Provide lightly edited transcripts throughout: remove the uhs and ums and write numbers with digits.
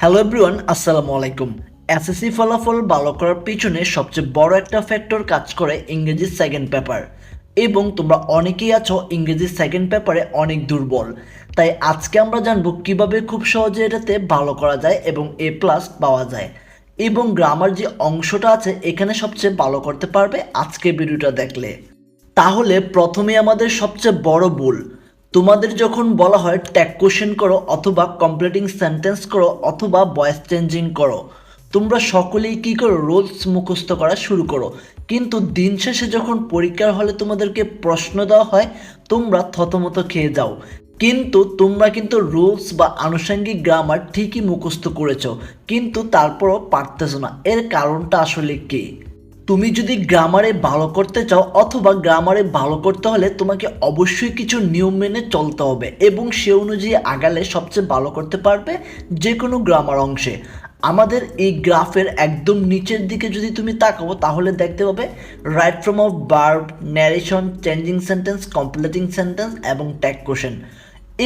Hello everyone, আসসালামু আলাইকুম। SSC ফলাফল ভালো করার পিছনে সবচেয়ে বড় একটা ফ্যাক্টর কাজ করে ইংরেজি সেকেন্ড পেপার। এবং তোমরা অনেকেই আছো ইংরেজি সেকেন্ড পেপারে অনেক দুর্বল। তাই আজকে আমরা জানবো কিভাবে খুব সহজে এটাতে ভালো করা যায় এবং A+ পাওয়া যায়। এবং গ্রামার যে অংশটা আছে এখানে সবচেয়ে ভালো করতে পারবে আজকে ভিডিওটা দেখলে। তাহলে প্রথমে আমাদের সবচেয়ে বড় ভুল, তোমাদের যখন বলা হয় ট্যাগ কোশ্চেন করো অথবা কমপ্লিটিং সেন্টেন্স করো অথবা ভয়েস চেঞ্জিং করো, তোমরা সকলেই কি করো, রুলস মুখস্থ করা শুরু করো। কিন্তু দিন শেষে যখন পরীক্ষার হলে তোমাদেরকে প্রশ্ন দেওয়া হয় তোমরা থতমত খেয়ে যাও। কিন্তু তোমরা কিন্তু রুলস বা আনুষঙ্গিক গ্রামার ঠিকই মুখস্থ করেছো, কিন্তু তারপরও পারতেছো না। এর কারণটা আসলে কি? তুমি যদি গ্রামারে ভালো করতে চাও অথবা গ্রামারে ভালো করতে হলে তোমাকে অবশ্যই কিছু নিয়ম মেনে চলতে হবে এবং সে অনুযায়ী আগালে সবচেয়ে ভালো করতে পারবে যে কোনো গ্রামার অংশে। আমাদের এই গ্রাফের একদম নিচের দিকে যদি তুমি তাকাও তাহলে দেখতে পাবে right from of verb, narration, changing sentence, completing sentence এবং ট্যাগ কোশ্চেন।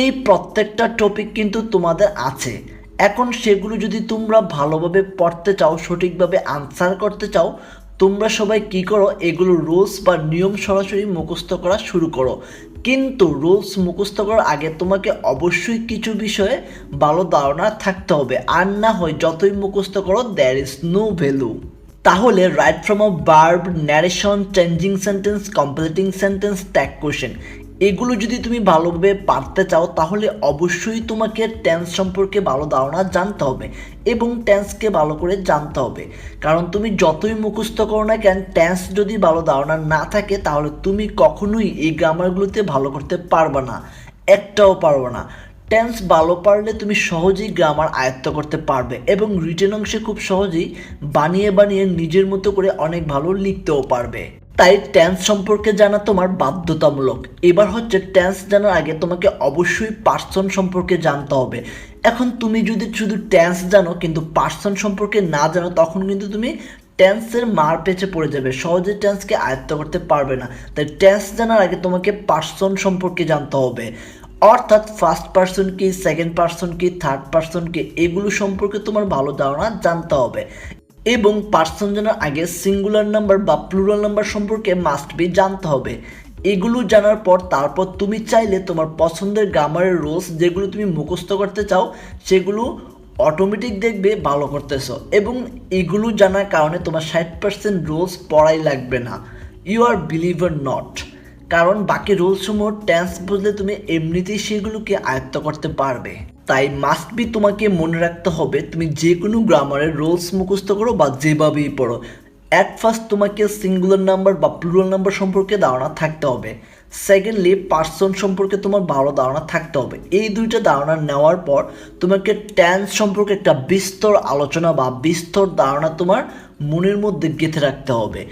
এই প্রত্যেকটা টপিক কিন্তু তোমাদের আছে। এখন সেগুলো যদি তোমরা ভালোভাবে পড়তে চাও, সঠিকভাবে আনসার করতে চাও, তোমরা সবাই কি করো, এগুলো রুলস বা নিয়ম সরাসরি মুখস্থ করা শুরু করো। কিন্তু রুলস মুখস্থ করার আগে তোমাকে অবশ্যই কিছু বিষয়ে ভালো ধারণা থাকতে হবে, আর না হয় যতই মুখস্থ করো দ্যার ইজ নো ভ্যালু। তাহলে right from a verb, narration, changing sentence, completing sentence, tag question, এগুলো যদি তুমি ভালোভাবে পারতে চাও তাহলে অবশ্যই তোমাকে টেন্স সম্পর্কে ভালো ধারণা জানতে হবে এবং টেন্সকে ভালো করে জানতে হবে। কারণ তুমি যতই মুখস্থ করো না কেন, টেন্স যদি ভালো ধারণা না থাকে তাহলে তুমি কখনোই এই গ্রামারগুলোতে ভালো করতে পারবে না, একটাও পারবে না। টেন্স ভালো পারলে তুমি সহজেই গ্রামার আয়ত্ত করতে পারবে এবং রিটেন অংশে খুব সহজেই বানিয়ে বানিয়ে নিজের মতো করে অনেক ভালো লিখতেও পারবে। তাই টেন্স সম্পর্কে জানা তোমার বাধ্যতামূলক। এবার হচ্ছে টেন্স জানার আগে তোমাকে অবশ্যই পার্সন সম্পর্কে জানতে হবে। এখন তুমি যদি শুধু টেন্স জানো কিন্তু পার্সন সম্পর্কে না জানো তখন কিন্তু তুমি টেন্সের মার পেছে পড়ে যাবে, সহজে টেন্সকে আয়ত্ত করতে পারবে না। তাই টেন্স জানার আগে তোমাকে পার্সন সম্পর্কে জানতে হবে, অর্থাৎ ফার্স্ট পার্সন কি, সেকেন্ড পার্সন কি, থার্ড পার্সন কি, এগুলো সম্পর্কে তোমার ভালো ধারণা জানতে হবে। এবং পার্সন জানার আগে সিঙ্গুলার নাম্বার বা প্লুরাল নাম্বার সম্পর্কে মাস্ট বি জানতে হবে। এগুলো জানার পর তারপর তুমি চাইলে তোমার পছন্দের গ্রামারের রুলস যেগুলো তুমি মুখস্থ করতে চাও সেগুলো অটোমেটিক দেখবে ভালো করতেছো, এবং এগুলো জানার কারণে তোমার 60% রুলস পড়াই লাগবে না। ইউ আর বিলিভার নট, কারণ বাকি রুলসসমূহ টেন্স বুঝলে তুমি এমনিতেই সেগুলোকে আয়ত্ত করতে পারবে। তাই মাস্ট বি তোমাকে মনে রাখতে হবে, তুমি যে কোনো গ্রামারের রুলস মুখস্থ করো বা যেভাবেই পড়ো, অ্যাট ফার্স্ট তোমাকে সিঙ্গুলার নাম্বার বা প্লুরাল নাম্বার সম্পর্কে ধারণা থাকতে হবে। সেকেন্ডলি পার্সন সম্পর্কে তোমার ভালো ধারণা থাকতে হবে। এই দুইটা ধারণা নেওয়ার পর তোমাকে টেন্স সম্পর্কে একটা বিস্তর আলোচনা বা বিস্তর ধারণা তোমার মনের মধ্যে গেঁথে রাখতে হবে।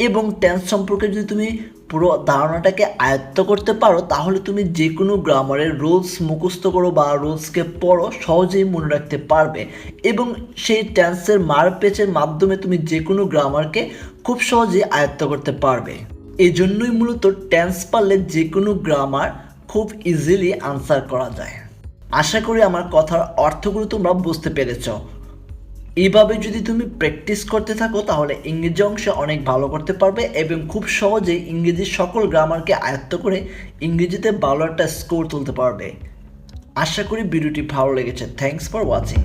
এবং টেন্স সম্পর্কে যদি তুমি পুরো ধারণাটাকে আয়ত্ত করতে পারো তাহলে তুমি যে কোনো গ্রামারের রুলস মুখস্থ করো বা রুলসকে পড়ো, সহজেই মনে রাখতে পারবে এবং সেই টেন্সের মারপ্যাচের মাধ্যমে তুমি যে কোনো গ্রামারকে খুব সহজেই আয়ত্ত করতে পারবে। এই জন্যই মূলত টেন্স পারলে যে কোনো গ্রামার খুব ইজিলি আনসার করা যায়। আশা করি আমার কথার অর্থগুলো তোমরা বুঝতে পেরেছো। এইভাবে যদি তুমি প্র্যাকটিস করতে থাকো তাহলে ইংরেজি অংশে অনেক ভালো করতে পারবে এবং খুব সহজেই ইংরেজির সকল গ্রামারকে আয়ত্ত করে ইংরেজিতে ভালো একটা স্কোর তুলতে পারবে। আশা করি ভিডিওটি ভালো লেগেছে। Thanks for watching.